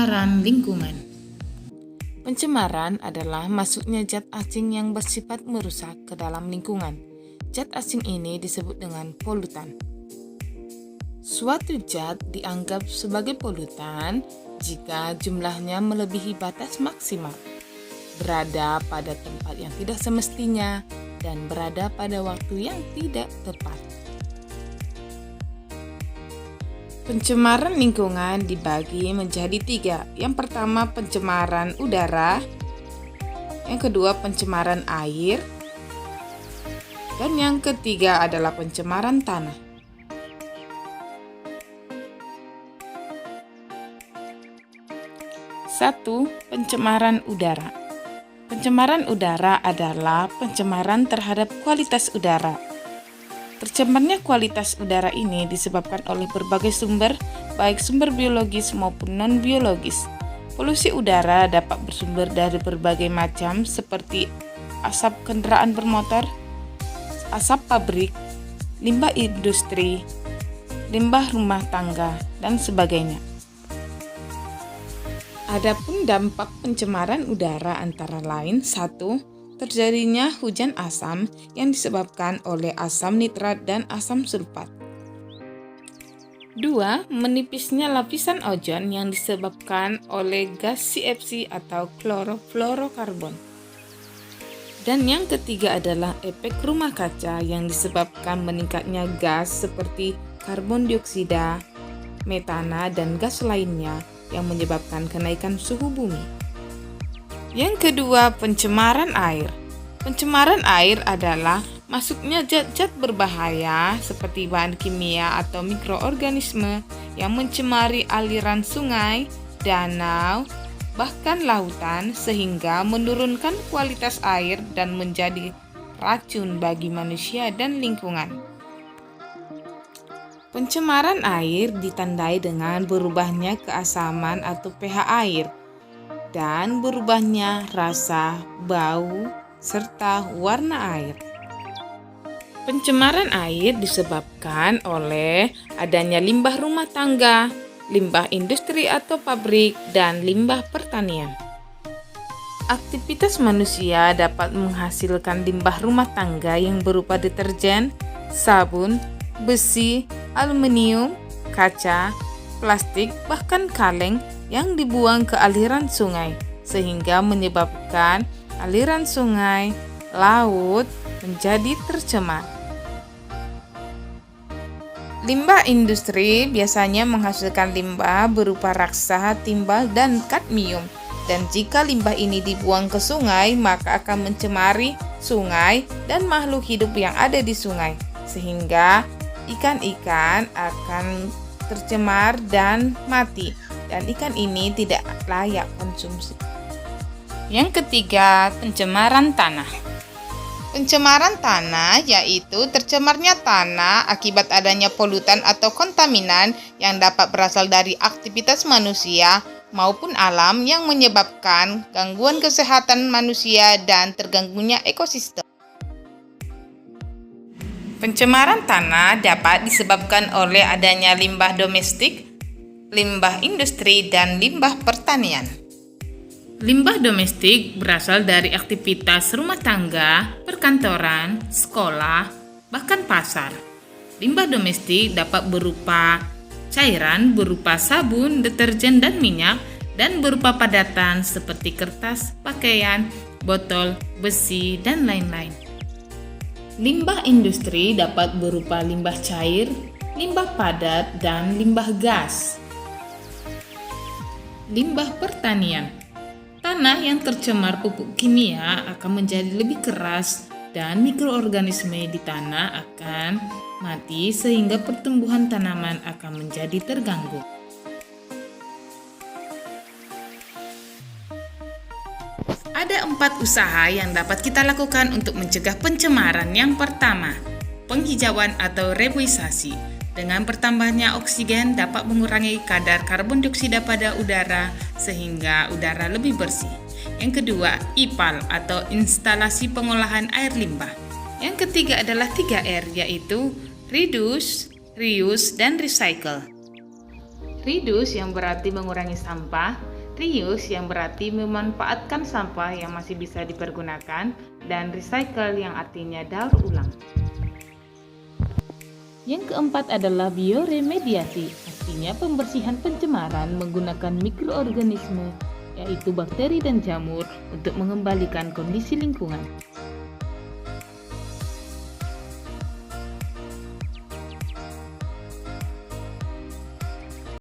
Pencemaran lingkungan. Pencemaran adalah masuknya zat asing yang bersifat merusak ke dalam lingkungan. Zat asing ini disebut dengan polutan. Suatu zat dianggap sebagai polutan jika jumlahnya melebihi batas maksimal, berada pada tempat yang tidak semestinya, dan berada pada waktu yang tidak tepat. Pencemaran lingkungan dibagi menjadi 3. Yang pertama pencemaran udara, yang kedua pencemaran air, dan yang ketiga adalah pencemaran tanah. Satu, pencemaran udara. Pencemaran udara adalah pencemaran terhadap kualitas udara. Tercemarnya kualitas udara ini disebabkan oleh berbagai sumber, baik sumber biologis maupun non-biologis. Polusi udara dapat bersumber dari berbagai macam seperti asap kendaraan bermotor, asap pabrik, limbah industri, limbah rumah tangga, dan sebagainya. Adapun dampak pencemaran udara antara lain: 1. Terjadinya hujan asam yang disebabkan oleh asam nitrat dan asam sulfat. 2. Menipisnya lapisan ozon yang disebabkan oleh gas CFC atau klorofluorokarbon. Dan yang ketiga adalah efek rumah kaca yang disebabkan meningkatnya gas seperti karbon dioksida, metana, dan gas lainnya yang menyebabkan kenaikan suhu bumi. Yang kedua, pencemaran air. Pencemaran air adalah masuknya zat-zat berbahaya seperti bahan kimia atau mikroorganisme yang mencemari aliran sungai, danau, bahkan lautan sehingga menurunkan kualitas air dan menjadi racun bagi manusia dan lingkungan. Pencemaran air ditandai dengan berubahnya keasaman atau pH air, dan berubahnya rasa, bau, serta warna air. Pencemaran air disebabkan oleh adanya limbah rumah tangga, limbah industri atau pabrik, dan limbah pertanian. Aktivitas manusia dapat menghasilkan limbah rumah tangga yang berupa deterjen, sabun, besi, aluminium, kaca, plastik, bahkan kaleng yang dibuang ke aliran sungai, sehingga menyebabkan aliran sungai, laut menjadi tercemar. Limbah industri biasanya menghasilkan limbah berupa raksa, timbal, dan kadmium. Dan jika limbah ini dibuang ke sungai, maka akan mencemari sungai dan makhluk hidup yang ada di sungai, sehingga ikan-ikan akan tercemar dan mati, dan ikan ini tidak layak konsumsi. Yang ketiga, pencemaran tanah. Pencemaran tanah yaitu tercemarnya tanah akibat adanya polutan atau kontaminan yang dapat berasal dari aktivitas manusia maupun alam yang menyebabkan gangguan kesehatan manusia dan terganggunya ekosistem. Pencemaran tanah dapat disebabkan oleh adanya limbah domestik, limbah industri, dan limbah pertanian. Limbah domestik berasal dari aktivitas rumah tangga, perkantoran, sekolah, bahkan pasar. Limbah domestik dapat berupa cairan berupa sabun, deterjen, dan minyak, dan berupa padatan seperti kertas, pakaian, botol, besi, dan lain-lain. Limbah industri dapat berupa limbah cair, limbah padat, dan limbah gas. Limbah pertanian. Tanah yang tercemar pupuk kimia akan menjadi lebih keras dan mikroorganisme di tanah akan mati sehingga pertumbuhan tanaman akan menjadi terganggu. Ada 4 usaha yang dapat kita lakukan untuk mencegah pencemaran. Yang pertama, penghijauan atau reboisasi. Dengan bertambahnya oksigen dapat mengurangi kadar karbon dioksida pada udara sehingga udara lebih bersih. Yang kedua, IPAL atau instalasi pengolahan air limbah. Yang ketiga adalah 3R, yaitu reduce, reuse, dan recycle. Reduce yang berarti mengurangi sampah, Reuse yang berarti memanfaatkan sampah yang masih bisa dipergunakan, dan recycle yang artinya daur ulang. Yang keempat adalah bioremediasi, artinya pembersihan pencemaran menggunakan mikroorganisme, yaitu bakteri dan jamur, untuk mengembalikan kondisi lingkungan.